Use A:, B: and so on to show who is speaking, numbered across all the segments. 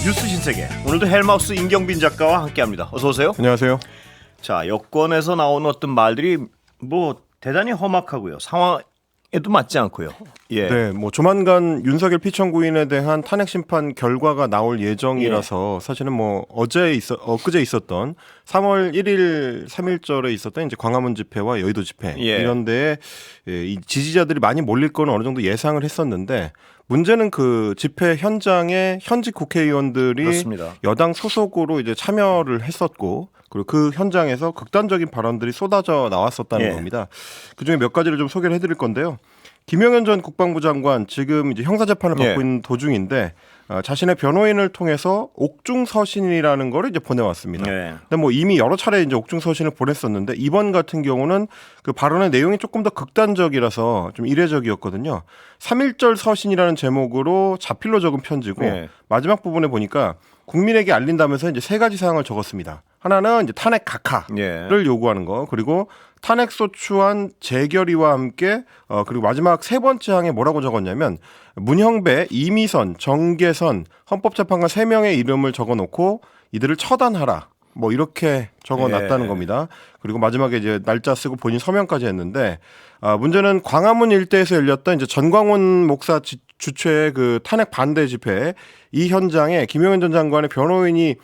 A: 뉴스 신세계, 오늘도 헬마우스 임경빈 작가와 함께합니다. 어서 오세요.
B: 안녕하세요.
A: 자, 여권에서 나오는 어떤 말들이 뭐 대단히 험악하고요, 상황에도 맞지 않고요. 예.
B: 네, 뭐 조만간 윤석열 피청구인에 대한 탄핵 심판 결과가 나올 예정이라서 사실은 뭐 엊그제 있었던 3월 1일 3.1절에 있었던 이제 광화문 집회와 여의도 집회 이런 데에 이 지지자들이 많이 몰릴 거는 어느 정도 예상을 했었는데, 문제는 그 집회 현장에 현직 국회의원들이
A: 그렇습니다.
B: 여당 소속으로 이제 참여를 했었고, 그리고 그 현장에서 극단적인 발언들이 쏟아져 나왔었다는 겁니다. 그중에 몇 가지를 좀 소개를 해드릴 건데요. 김영현 전 국방부 장관 지금 이제 형사재판을 받고 있는 도중인데, 자신의 변호인을 통해서 옥중서신이라는 거를 이제 보내왔습니다. 근데 뭐 이미 여러 차례 이제 옥중서신을 보냈었는데, 이번 같은 경우는 그 발언의 내용이 조금 더 극단적이라서 좀 이례적이었거든요. 3.1절 서신이라는 제목으로 자필로 적은 편지고, 마지막 부분에 보니까 국민에게 알린다면서 이제 세 가지 사항을 적었습니다. 하나는 이제 탄핵 각하를 요구하는 거, 그리고 탄핵 소추안 재결의와 함께 그리고 마지막 세 번째 항에 뭐라고 적었냐면, 문형배, 이미선, 정계선 헌법재판관 3명의 이름을 적어놓고 이들을 처단하라, 뭐 이렇게 적어놨다는 겁니다. 그리고 마지막에 이제 날짜 쓰고 본인 서명까지 했는데, 문제는 광화문 일대에서 열렸던 이제 전광훈 목사 주최의 그 탄핵 반대 집회, 이 현장에 김영현 전 장관의 변호인이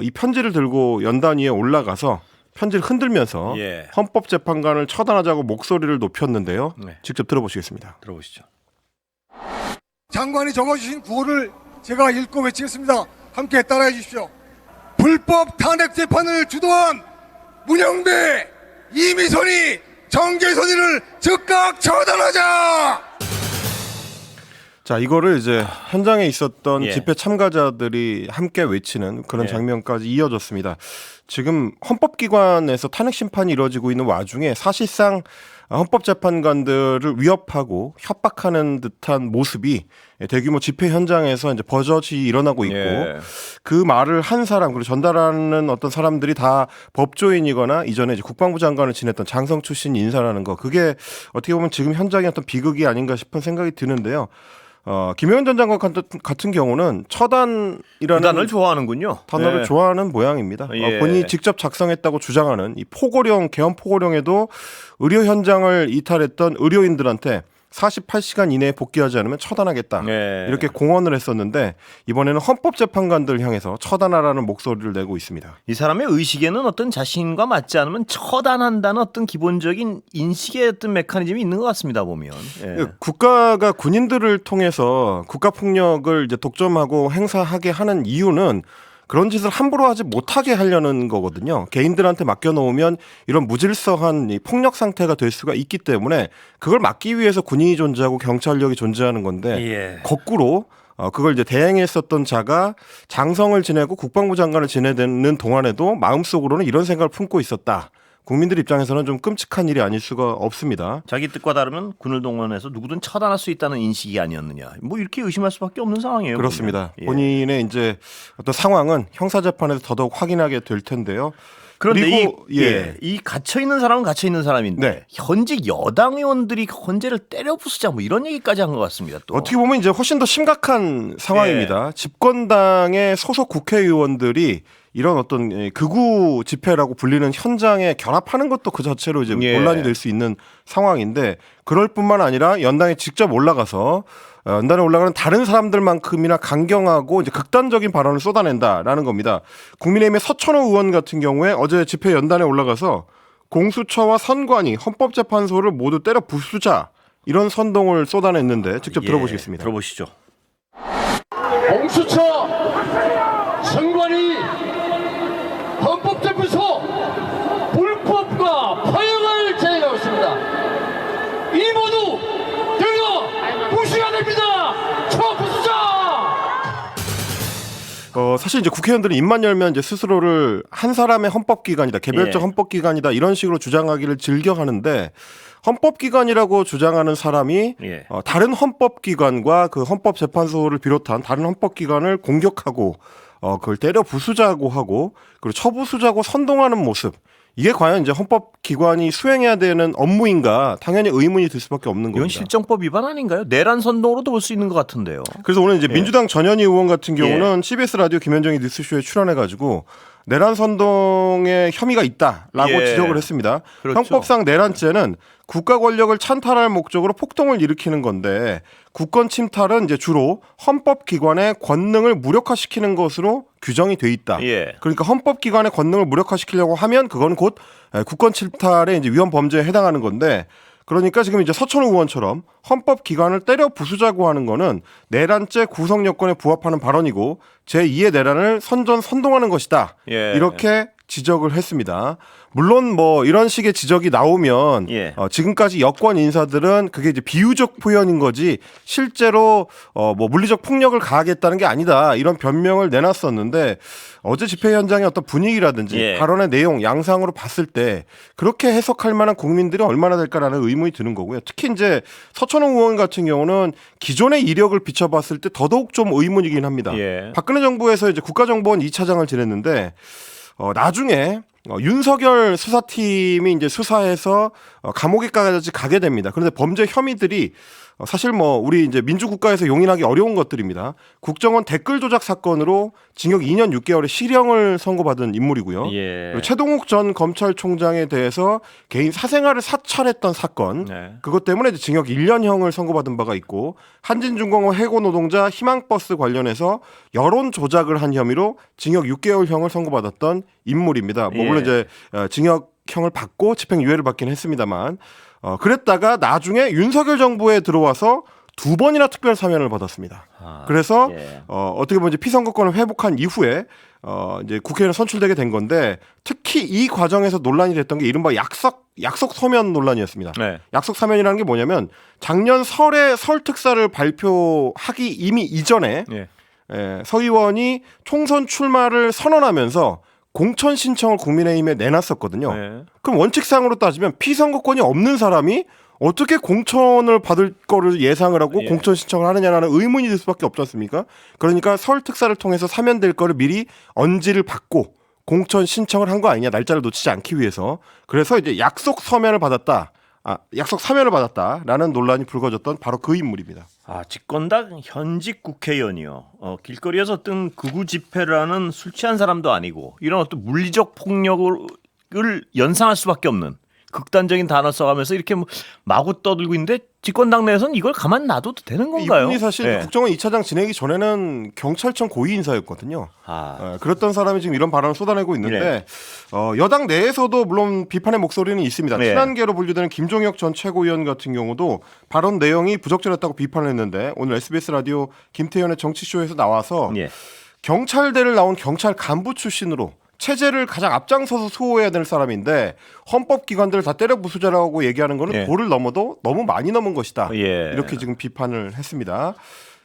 B: 이 편지를 들고 연단 위에 올라가서 편지를 흔들면서 헌법재판관을 처단하자고 목소리를 높였는데요. 직접 들어보시겠습니다.
A: 들어보시죠.
C: 장관이 적어주신 구호를 제가 읽고 외치겠습니다. 함께 따라해 주십시오. 불법 탄핵 재판을 주도한 문형배, 이미선이, 정계선이를 즉각 처단하자!
B: 자, 이거를 이제 현장에 있었던 집회 참가자들이 함께 외치는 그런 장면까지 이어졌습니다. 지금 헌법기관에서 탄핵 심판이 이루어지고 있는 와중에 사실상 헌법재판관들을 위협하고 협박하는 듯한 모습이 대규모 집회 현장에서 이제 버젓이 일어나고 있고, 그 말을 한 사람, 그리고 전달하는 어떤 사람들이 다 법조인이거나 이전에 이제 국방부 장관을 지냈던 장성 출신 인사라는 거, 그게 어떻게 보면 지금 현장의 어떤 비극이 아닌가 싶은 생각이 드는데요. 김영현 전 장관 같은 경우는 처단이라는
A: 단어를 좋아하는군요.
B: 단어를 좋아하는 모양입니다. 본인이 직접 작성했다고 주장하는 이 포고령, 개헌 포고령에도 의료 현장을 이탈했던 의료인들한테 48시간 이내에 복귀하지 않으면 처단하겠다, 이렇게 공언을 했었는데, 이번에는 헌법재판관들을 향해서 처단하라는 목소리를 내고 있습니다.
A: 이 사람의 의식에는 어떤 자신과 맞지 않으면 처단한다는 어떤 기본적인 인식의 어떤 메커니즘이 있는 것 같습니다, 보면.
B: 국가가 군인들을 통해서 국가폭력을 이제 독점하고 행사하게 하는 이유는 그런 짓을 함부로 하지 못하게 하려는 거거든요. 개인들한테 맡겨놓으면 이런 무질서한 폭력 상태가 될 수가 있기 때문에 그걸 막기 위해서 군인이 존재하고 경찰력이 존재하는 건데, 거꾸로 그걸 이제 대행했었던 자가 장성을 지내고 국방부 장관을 지내는 동안에도 마음속으로는 이런 생각을 품고 있었다. 국민들 입장에서는 좀 끔찍한 일이 아닐 수가 없습니다.
A: 자기 뜻과 다르면 군을 동원해서 누구든 처단할 수 있다는 인식이 아니었느냐, 뭐 이렇게 의심할 수밖에 없는 상황이에요.
B: 그렇습니다. 본인의 이제 어떤 상황은 형사재판에서 더더욱 확인하게 될 텐데요.
A: 그런데 이 갇혀 있는 사람은 갇혀 있는 사람인데 현직 여당 의원들이 헌재를 때려 부수자, 뭐 이런 얘기까지 한 것 같습니다. 또
B: 어떻게 보면 이제 훨씬 더 심각한 상황입니다. 집권당의 소속 국회의원들이 이런 어떤 극우 집회라고 불리는 현장에 결합하는 것도 그 자체로 이제 논란이 될 수 있는 상황인데, 그럴 뿐만 아니라 연당에 직접 올라가서 연단에 올라가는 다른 사람들만큼이나 강경하고 이제 극단적인 발언을 쏟아낸다라는 겁니다. 국민의힘의 서천호 의원 같은 경우에 어제 집회 연단에 올라가서 공수처와 선관위, 헌법재판소를 모두 때려 부수자, 이런 선동을 쏟아냈는데 직접 들어보시겠습니다.
A: 들어보시죠.
D: 공수처, 선관위, 헌법재판소 불법과 파행을 제기하고 있습니다. 이 모두 때려 부수셔야 됩니다. 쳐부수자!
B: 사실 이제 국회의원들은 입만 열면 이제 스스로를 한 사람의 헌법기관이다, 개별적 헌법기관이다, 이런 식으로 주장하기를 즐겨 하는데, 헌법기관이라고 주장하는 사람이 다른 헌법기관과 그 헌법재판소를 비롯한 다른 헌법기관을 공격하고 그걸 때려 부수자고 하고 그리고 처부수자고 선동하는 모습, 이게 과연 이제 헌법기관이 수행해야 되는 업무인가 당연히 의문이 들 수밖에 없는 겁니다.
A: 이건 실정법 위반 아닌가요? 내란 선동으로도 볼 수 있는 것 같은데요.
B: 그래서 오늘 이제
A: 예.
B: 민주당 전현희 의원 같은 경우는 CBS 라디오 김현정의 뉴스쇼에 출연해가지고 내란 선동의 혐의가 있다라고
A: 예.
B: 지적을 했습니다.
A: 그렇죠.
B: 형법상 내란죄는 국가 권력을 찬탈할 목적으로 폭동을 일으키는 건데 국권 침탈은 이제 주로 헌법기관의 권능을 무력화시키는 것으로 규정이 돼 있다.
A: 예.
B: 그러니까 헌법기관의 권능을 무력화시키려고 하면 그건 곧 국권 침탈의 이제 위헌 범죄에 해당하는 건데 그러니까 지금 이제 서천호 의원처럼 헌법기관을 때려 부수자고 하는 거는 내란죄 구성 요건에 부합하는 발언이고 제2의 내란을 선동하는 것이다.
A: 예.
B: 이렇게 지적을 했습니다. 물론 뭐 이런 식의 지적이 나오면
A: 예.
B: 지금까지 여권 인사들은 그게 이제 비유적 표현인 거지 실제로 뭐 물리적 폭력을 가하겠다는 게 아니다 이런 변명을 내놨었는데 어제 집회 현장의 어떤 분위기라든지
A: 예.
B: 발언의 내용 양상으로 봤을 때 그렇게 해석할 만한 국민들이 얼마나 될까라는 의문이 드는 거고요. 특히 이제 서천호 의원 같은 경우는 기존의 이력을 비춰봤을 때 더더욱 좀 의문이긴 합니다.
A: 예.
B: 박근혜 정부에서 이제 국가정보원 2차장을 지냈는데 나중에 윤석열 수사팀이 이제 수사해서 감옥에까지 가게 됩니다. 그런데 범죄 혐의들이 사실 뭐 우리 이제 민주국가에서 용인하기 어려운 것들입니다. 국정원 댓글 조작 사건으로 징역 2년 6개월의 실형을 선고받은 인물이고요.
A: 예.
B: 그리고 최동욱 전 검찰총장에 대해서 개인 사생활을 사찰했던 사건,
A: 네.
B: 그것 때문에 이제 징역 1년형을 선고받은 바가 있고 한진중공업 해고 노동자 희망버스 관련해서 여론 조작을 한 혐의로 징역 6개월형을 선고받았던 인물입니다. 뭐 물론
A: 예.
B: 이제 징역형을 받고 집행유예를 받긴 했습니다만 그랬다가 나중에 윤석열 정부에 들어와서 2번이나 특별 사면을 받았습니다. 그래서
A: 예.
B: 어떻게 보면 이제 피선거권을 회복한 이후에 이제 국회의원 선출되게 된 건데 특히 이 과정에서 논란이 됐던 게 이른바 약속 서면 논란이었습니다.
A: 네.
B: 약속 사면이라는 게 뭐냐면 작년 설에 설 특사를 발표하기 이미 이전에
A: 예.
B: 서 의원이 총선 출마를 선언하면서 공천 신청을 국민의힘에 내놨었거든요.
A: 네.
B: 그럼 원칙상으로 따지면 피선거권이 없는 사람이 어떻게 공천을 받을 거를 예상을 하고
A: 예.
B: 공천 신청을 하느냐라는 의문이 들 수밖에 없지 않습니까? 그러니까 설 특사를 통해서 사면될 거를 미리 언지를 받고 공천 신청을 한 거 아니냐, 날짜를 놓치지 않기 위해서. 그래서 이제 약속 사면을 받았다라는 논란이 불거졌던 바로 그 인물입니다.
A: 집권당 현직 국회의원이요. 길거리에서 뜬 극우 집회를 하는 술 취한 사람도 아니고 이런 어떤 물리적 폭력을 연상할 수밖에 없는 극단적인 단어 써가면서 이렇게 마구 떠들고 있는데 집권당 내에서는 이걸 가만 놔둬도 되는 건가요?
B: 이분이 사실
A: 예.
B: 국정원 2차장 지내기 전에는 경찰청 고위 인사였거든요. 그랬던 사람이 지금 이런 발언을 쏟아내고 있는데 여당 내에서도 물론 비판의 목소리는 있습니다.
A: 네.
B: 친한계로 분류되는 김종혁 전 최고위원 같은 경우도 발언 내용이 부적절했다고 비판을 했는데 오늘 SBS 라디오 김태현의 정치쇼에서 나와서
A: 예.
B: 경찰대를 나온 경찰 간부 출신으로 체제를 가장 앞장서서 수호해야 될 사람인데 헌법기관들을 다 때려 부수자라고 얘기하는 거는
A: 예.
B: 도를 넘어도 너무 많이 넘은 것이다.
A: 예.
B: 이렇게 지금 비판을 했습니다.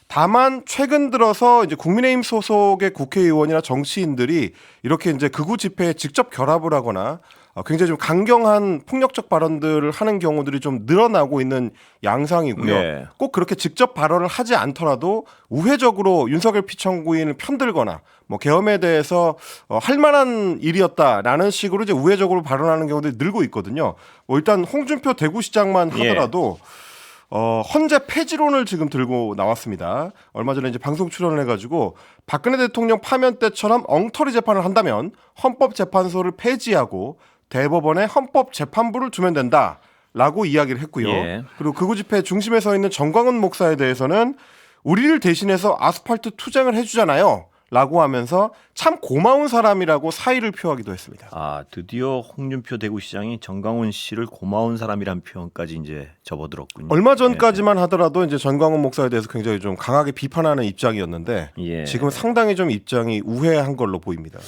B: 다만 최근 들어서 이제 국민의힘 소속의 국회의원이나 정치인들이 이렇게 이제 극우 집회에 직접 결합을 하거나 굉장히 좀 강경한 폭력적 발언들을 하는 경우들이 좀 늘어나고 있는 양상이고요.
A: 네.
B: 꼭 그렇게 직접 발언을 하지 않더라도 우회적으로 윤석열 피청구인을 편들거나 뭐 계엄에 대해서 할 만한 일이었다라는 식으로 이제 우회적으로 발언하는 경우들이 늘고 있거든요. 뭐 일단 홍준표 대구시장만 하더라도 헌재 폐지론을 지금 들고 나왔습니다. 얼마 전에 이제 방송 출연을 해가지고 박근혜 대통령 파면 때처럼 엉터리 재판을 한다면 헌법재판소를 폐지하고 대법원에 헌법재판부를 두면 된다라고 이야기를 했고요.
A: 예.
B: 그리고 극우 집회 중심에 서 있는 정광훈 목사에 대해서는 우리를 대신해서 아스팔트 투쟁을 해주잖아요. 라고 하면서 참 고마운 사람이라고 사의를 표하기도 했습니다.
A: 드디어 홍준표 대구시장이 정광훈 씨를 고마운 사람이란 표현까지 이제 접어들었군요.
B: 얼마 전까지만 하더라도 이제 전광훈 목사에 대해서 굉장히 좀 강하게 비판하는 입장이었는데
A: 예.
B: 지금 상당히 좀 입장이 우회한 걸로 보입니다.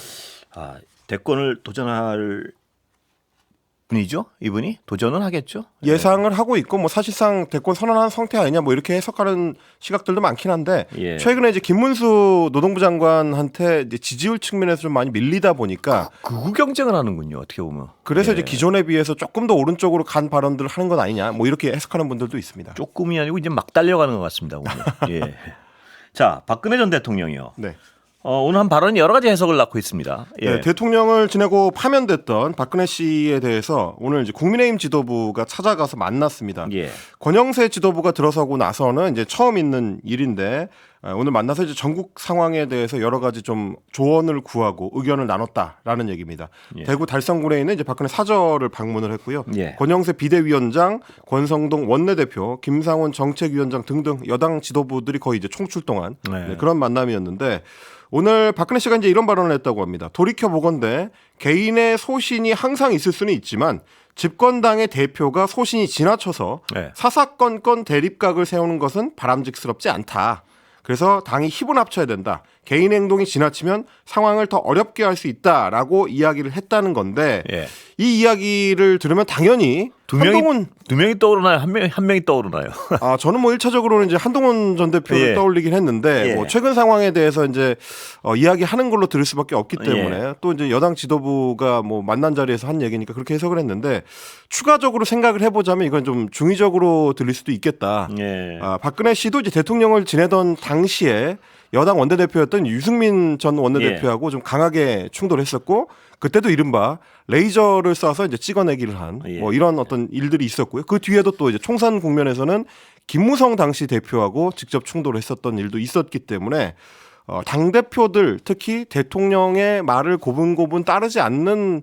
A: 대권을 도전할 분이죠? 이분이 도전은 하겠죠?
B: 예상을 하고 있고 뭐 사실상 대권 선언한 상태 아니냐 뭐 이렇게 해석하는 시각들도 많긴 한데
A: 예.
B: 최근에 이제 김문수 노동부 장관한테 이제 지지율 측면에서 좀 많이 밀리다 보니까
A: 극우 경쟁을 하는군요. 어떻게 보면.
B: 그래서
A: 예.
B: 이제 기존에 비해서 조금 더 오른쪽으로 간 발언들을 하는 건 아니냐 뭐 이렇게 해석하는 분들도 있습니다.
A: 조금이 아니고 이제 막 달려가는 것 같습니다. 오늘. 예. 자, 박근혜 전 대통령이요.
B: 네.
A: 오늘 한 발언이 여러 가지 해석을 낳고 있습니다. 예.
B: 네, 대통령을 지내고 파면됐던 박근혜 씨에 대해서 오늘 이제 국민의힘 지도부가 찾아가서 만났습니다.
A: 예.
B: 권영세 지도부가 들어서고 나서는 이제 처음 있는 일인데 오늘 만나서 이제 전국 상황에 대해서 여러 가지 좀 조언을 구하고 의견을 나눴다라는 얘기입니다.
A: 예.
B: 대구 달성군에 있는 이제 박근혜 사저를 방문을 했고요.
A: 예.
B: 권영세 비대위원장, 권성동 원내대표, 김상원 정책위원장 등등 여당 지도부들이 거의 이제 총출동한
A: 네.
B: 그런 만남이었는데 오늘 박근혜 씨가 이제 이런 발언을 했다고 합니다. 돌이켜 보건대 개인의 소신이 항상 있을 수는 있지만 집권당의 대표가 소신이 지나쳐서
A: 네.
B: 사사건건 대립각을 세우는 것은 바람직스럽지 않다. 그래서 당이 힘을 합쳐야 된다. 개인 행동이 지나치면 상황을 더 어렵게 할 수 있다라고 이야기를 했다는 건데
A: 예.
B: 이 이야기를 들으면 당연히
A: 두
B: 한동훈
A: 명이 떠오르나요? 한 명이 떠오르나요?
B: 저는 뭐 1차적으로는 이제 한동훈 전 대표를
A: 예.
B: 떠올리긴 했는데
A: 예.
B: 뭐 최근 상황에 대해서 이제 이야기하는 걸로 들을 수밖에 없기 때문에
A: 예.
B: 또 이제 여당 지도부가 뭐 만난 자리에서 한 얘기니까 그렇게 해석을 했는데 추가적으로 생각을 해보자면 이건 좀 중의적으로 들릴 수도 있겠다.
A: 예.
B: 박근혜 씨도 이제 대통령을 지내던 당시에 여당 원내대표였던 유승민 전 원내대표하고 좀 강하게 충돌했었고 그때도 이른바 레이저를 쏴서 이제 찍어내기를 한 뭐 이런 어떤 일들이 있었고요. 그 뒤에도 또 이제 총선 국면에서는 김무성 당시 대표하고 직접 충돌을 했었던 일도 있었기 때문에 당 대표들 특히 대통령의 말을 고분고분 따르지 않는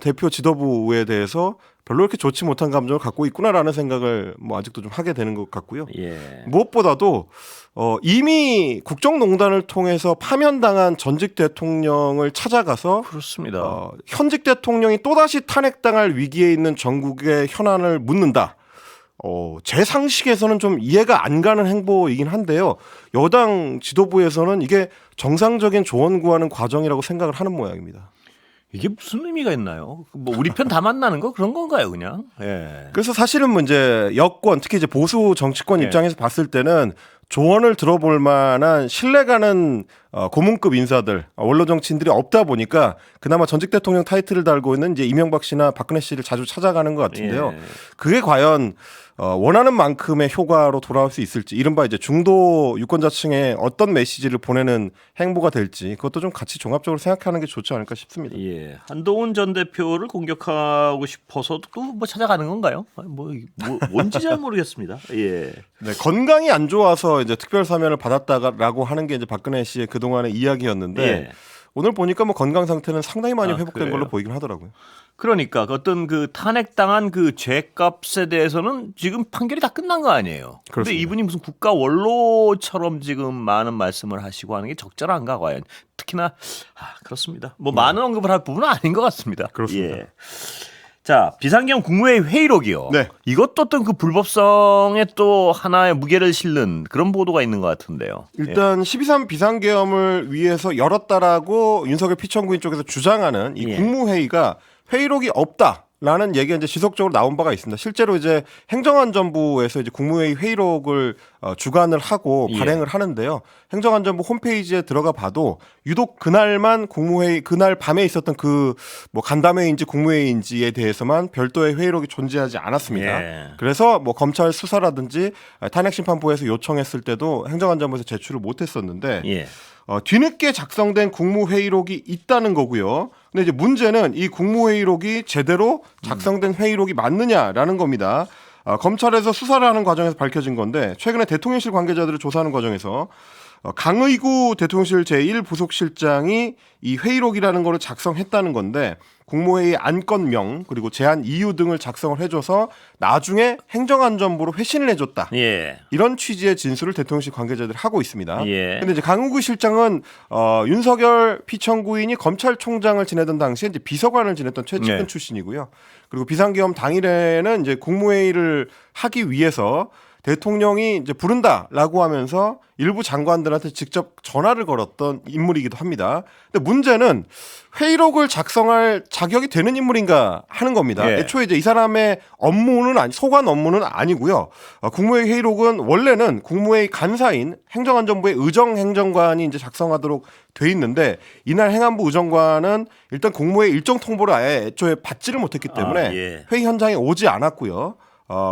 B: 대표 지도부에 대해서 별로 이렇게 좋지 못한 감정을 갖고 있구나라는 생각을 뭐 아직도 좀 하게 되는 것 같고요.
A: 예.
B: 무엇보다도 이미 국정농단을 통해서 파면당한 전직 대통령을 찾아가서
A: 그렇습니다.
B: 현직 대통령이 또다시 탄핵당할 위기에 있는 전국의 현안을 묻는다. 제 상식에서는 좀 이해가 안 가는 행보이긴 한데요. 여당 지도부에서는 이게 정상적인 조언 구하는 과정이라고 생각을 하는 모양입니다.
A: 이게 무슨 의미가 있나요? 뭐 우리 편 다 만나는 거 그런 건가요, 그냥? 예.
B: 그래서 사실은 뭐 이제 여권 특히 이제 보수 정치권
A: 네.
B: 입장에서 봤을 때는 조언을 들어볼 만한 신뢰가는 고문급 인사들 원로 정치인들이 없다 보니까 그나마 전직 대통령 타이틀을 달고 있는 이제 이명박 씨나 박근혜 씨를 자주 찾아가는 것 같은데요.
A: 예.
B: 그게 과연 원하는 만큼의 효과로 돌아올 수 있을지 이른바 이제 중도 유권자층에 어떤 메시지를 보내는 행보가 될지 그것도 좀 같이 종합적으로 생각하는 게 좋지 않을까 싶습니다.
A: 예. 한동훈 전 대표를 공격하고 싶어서 또 뭐 찾아가는 건가요? 뭔지 잘 모르겠습니다. 예.
B: 네, 건강이 안 좋아서 이제 특별 사면을 받았다라고 하는 게 이제 박근혜 씨의 그동안의 이야기였는데
A: 예.
B: 오늘 보니까 뭐 건강 상태는 상당히 많이 회복된
A: 그래요?
B: 걸로 보이긴 하더라고요.
A: 그러니까 어떤 그 탄핵당한 그 죄값에 대해서는 지금 판결이 다 끝난 거 아니에요. 그런데
B: 그렇습니다.
A: 이분이 무슨 국가 원로처럼 지금 많은 말씀을 하시고 하는 게 적절한가 과연. 특히나 그렇습니다. 뭐 많은 언급을 할 부분은 아닌 것 같습니다.
B: 그렇습니다.
A: 예. 자, 비상경 국무회의 회의록이요.
B: 네.
A: 이것도 어떤 그 불법성에 또 하나의 무게를 실는 그런 보도가 있는 것 같은데요.
B: 일단 12.3 비상계엄을 위해서 열었다라고 윤석열 피청구인 쪽에서 주장하는 이
A: 예.
B: 국무회의가 회의록이 없다라는 얘기가 이제 지속적으로 나온 바가 있습니다. 실제로 이제 행정안전부에서 이제 국무회의 회의록을 주관을 하고
A: 예.
B: 발행을 하는데요. 행정안전부 홈페이지에 들어가 봐도 유독 그날만 국무회의 그날 밤에 있었던 그 뭐 간담회인지 국무회의인지에 대해서만 별도의 회의록이 존재하지 않았습니다.
A: 예.
B: 그래서 뭐 검찰 수사라든지 탄핵심판부에서 요청했을 때도 행정안전부에서 제출을 못했었는데
A: 예.
B: 뒤늦게 작성된 국무회의록이 있다는 거고요. 근데 이제 문제는 이 국무회의록이 제대로 작성된 회의록이 맞느냐라는 겁니다. 검찰에서 수사를 하는 과정에서 밝혀진 건데 최근에 대통령실 관계자들을 조사하는 과정에서 강의구 대통령실 제1부속실장이 이 회의록이라는 거를 작성했다는 건데 국무회의 안건명 그리고 제안 이유 등을 작성을 해줘서 나중에 행정안전부로 회신을 해줬다.
A: 예.
B: 이런 취지의 진술을 대통령실 관계자들이 하고 있습니다.
A: 예.
B: 근데 이제 강의구 실장은 윤석열 피청구인이 검찰총장을 지내던 당시에 이제 비서관을 지냈던 최측근
A: 네.
B: 출신이고요. 그리고 비상계엄 당일에는 이제 국무회의를 하기 위해서 대통령이 이제 부른다라고 하면서 일부 장관들한테 직접 전화를 걸었던 인물이기도 합니다. 근데 문제는 회의록을 작성할 자격이 되는 인물인가 하는 겁니다.
A: 예.
B: 애초에 이제 이 사람의 업무는 소관 업무는 아니고요. 국무회의 회의록은 원래는 국무회의 간사인 행정안전부의 의정행정관이 이제 작성하도록 돼 있는데 이날 행안부 의정관은 일단 국무회의 일정 통보를 아예 애초에 받지를 못했기 때문에
A: 예.
B: 회의 현장에 오지 않았고요.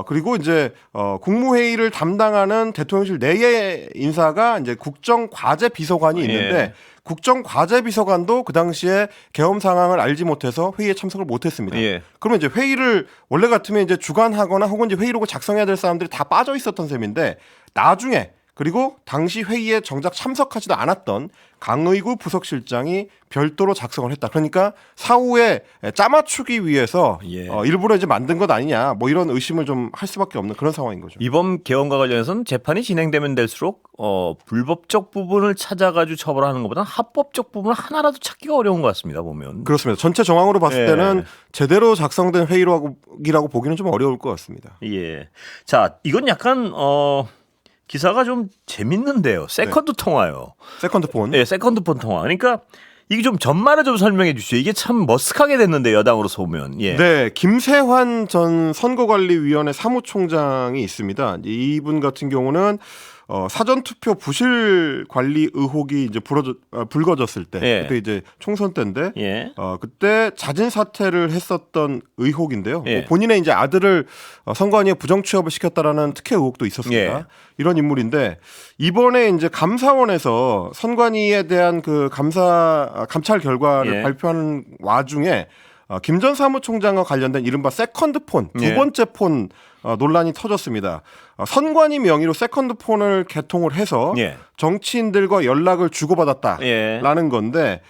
B: 그리고 이제 국무회의를 담당하는 대통령실 내의 인사가 이제 국정과제비서관이 있는데
A: 예.
B: 국정과제비서관도 그 당시에 계엄 상황을 알지 못해서 회의에 참석을 못했습니다.
A: 예.
B: 그러면 이제 회의를 원래 같으면 이제 주관하거나 혹은 이제 회의록을 작성해야 될 사람들이 다 빠져 있었던 셈인데 나중에 그리고 당시 회의에 정작 참석하지도 않았던 강의구 부석실장이 별도로 작성을 했다. 그러니까 사후에 짜맞추기 위해서
A: 예.
B: 일부러 이제 만든 것 아니냐. 뭐 이런 의심을 좀 할 수밖에 없는 그런 상황인 거죠.
A: 이번 개헌과 관련해서는 재판이 진행되면 될수록 불법적 부분을 찾아가지고 처벌하는 것보다 합법적 부분을 하나라도 찾기가 어려운 것 같습니다. 보면.
B: 그렇습니다. 전체 정황으로 봤을
A: 예.
B: 때는 제대로 작성된 회의록이라고 보기는 좀 어려울 것 같습니다.
A: 예. 자, 이건 약간 기사가 좀 재밌는데요. 세컨드 통화요.
B: 세컨드폰.
A: 네, 세컨드폰 통화. 그러니까 이게 좀 전말을 좀 설명해 주시죠. 이게 참 머쓱하게 됐는데 여당으로서 보면. 예.
B: 네, 김세환 전 선거관리위원회 사무총장이 있습니다. 이분 같은 경우는 사전투표 부실 관리 의혹이 이제 불거졌을 때,
A: 예.
B: 그때 이제 총선 때인데,
A: 예.
B: 그때 자진 사퇴를 했었던 의혹인데요.
A: 예.
B: 뭐 본인의 이제 아들을 선관위에 부정 취업을 시켰다라는 특혜 의혹도 있었습니다.
A: 예.
B: 이런 인물인데 이번에 이제 감사원에서 선관위에 대한 그 감찰 결과를
A: 예.
B: 발표하는 와중에 김 전 사무총장과 관련된 이른바 세컨드폰 두
A: 예.
B: 번째 폰 논란이 터졌습니다. 선관위 명의로 세컨드폰을 개통을 해서
A: 예.
B: 정치인들과 연락을 주고받았다라는
A: 예.
B: 건데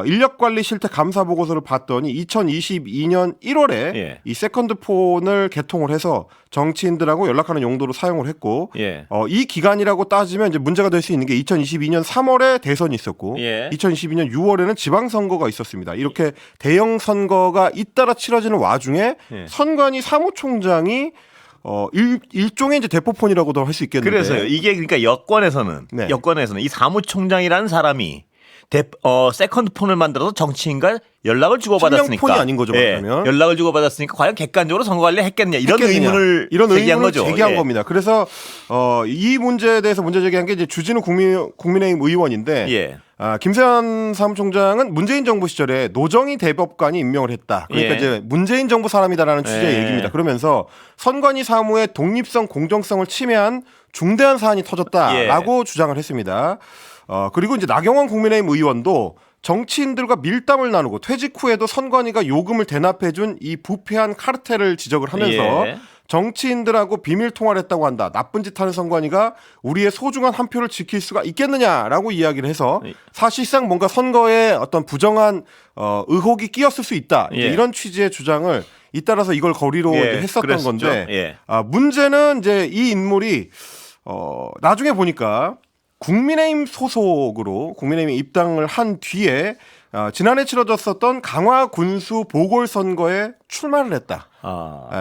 B: 인력관리 실태 감사 보고서를 봤더니 2022년 1월에
A: 예.
B: 이 세컨드폰을 개통을 해서 정치인들하고 연락하는 용도로 사용을 했고
A: 예.
B: 이 기간이라고 따지면 이제 문제가 될 수 있는 게 2022년 3월에 대선이 있었고
A: 예.
B: 2022년 6월에는 지방선거가 있었습니다. 이렇게 대형 선거가 잇따라 치러지는 와중에
A: 예.
B: 선관위 사무총장이 일종의 이제 대포폰이라고도 할 수 있겠는데
A: 그래서요. 이게 그러니까 여권에서는
B: 네.
A: 이 사무총장이라는 사람이 세컨드 폰을 만들어서 정치인과 연락을 주고받았으니까
B: 실명폰이 아닌 거죠, 그러면.
A: 연락을 주고받았으니까 과연 객관적으로 선거 관리를 했겠느냐 이런
B: 했겠느냐.
A: 의문을
B: 이런
A: 제기한
B: 의문을
A: 거죠.
B: 제기한
A: 예.
B: 겁니다. 그래서 이 문제에 대해서 문제 제기한 게 이제 주진우 국민의힘 의원인데
A: 예.
B: 김세환 사무총장은 문재인 정부 시절에 노정희 대법관이 임명을 했다. 그러니까
A: 예.
B: 이제 문재인 정부 사람이다라는 취지의
A: 예.
B: 얘기입니다. 그러면서 선관위 사무의 독립성, 공정성을 침해한 중대한 사안이 터졌다라고 주장을 했습니다. 그리고 이제 나경원 국민의힘 의원도 정치인들과 밀담을 나누고 퇴직 후에도 선관위가 요금을 대납해준 이 부패한 카르텔을 지적을 하면서
A: 예.
B: 정치인들하고 비밀 통화를 했다고 한다. 나쁜 짓 하는 선관위가 우리의 소중한 한 표를 지킬 수가 있겠느냐라고 이야기를 해서 사실상 뭔가 선거에 어떤 부정한 의혹이 끼었을 수 있다. 이제
A: 예.
B: 이런 취지의 주장을 잇따라서 이걸 거리로
A: 예,
B: 이제 했었던
A: 그랬었죠.
B: 건데
A: 예.
B: 문제는 이제 이 인물이 나중에 보니까 국민의힘 소속으로 국민의힘에 입당을 한 뒤에 지난해 치러졌었던 강화 군수 보궐선거에 출마를 했다.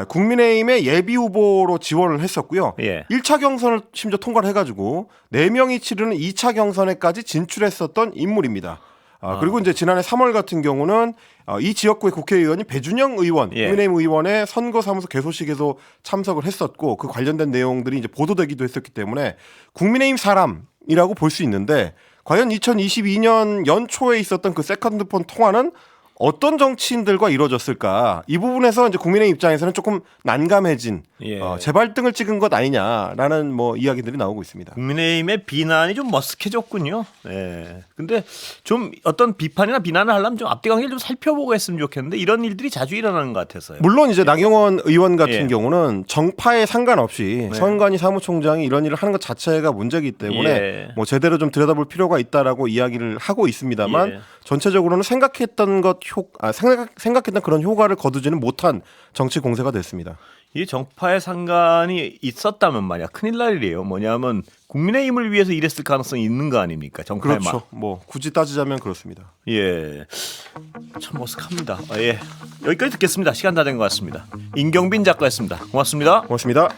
B: 국민의힘의 예비 후보로 지원을 했었고요.
A: 예.
B: 1차 경선을 심지어 통과를 해가지고 4명이 치르는 2차 경선에까지 진출했었던 인물입니다. 그리고 이제 지난해 3월 같은 경우는 이 지역구의 국회의원이 배준영 의원,
A: 예.
B: 국민의힘 의원의 선거사무소 개소식에도 참석을 했었고 그 관련된 내용들이 이제 보도되기도 했었기 때문에 국민의힘 사람이라고 볼 수 있는데 과연 2022년 연초에 있었던 그 세컨드폰 통화는 어떤 정치인들과 이루어졌을까? 이 부분에서 이제 국민의 입장에서는 조금 난감해진
A: 예.
B: 재발등을 찍은 것 아니냐라는 뭐 이야기들이 나오고 있습니다.
A: 국민의힘의 비난이 좀 머쓱해졌군요. 예. 근데 좀 어떤 비판이나 비난을 하려면 좀 앞뒤 관계를 좀 살펴보고 했으면 좋겠는데 이런 일들이 자주 일어나는 것 같아서요.
B: 물론 이제 나경원 의원 같은
A: 예.
B: 경우는 정파에 상관없이 선관위 사무총장이 이런 일을 하는 것 자체가 문제이기 때문에
A: 예.
B: 뭐 제대로 좀 들여다볼 필요가 있다라고 이야기를 하고 있습니다만
A: 예.
B: 전체적으로는 생각했던 그런 효과를 거두지는 못한 정치 공세가 됐습니다.
A: 이 정파의 상관이 있었다면 말이야 큰일 날 일이에요. 뭐냐면 국민의힘을 위해서 일했을 가능성이 있는 거 아닙니까? 정파의
B: 그렇죠. 뭐 굳이 따지자면 그렇습니다.
A: 예, 참 머쓱합니다. 예, 여기까지 듣겠습니다. 시간 다 된 것 같습니다. 임경빈 작가였습니다. 고맙습니다.
B: 고맙습니다.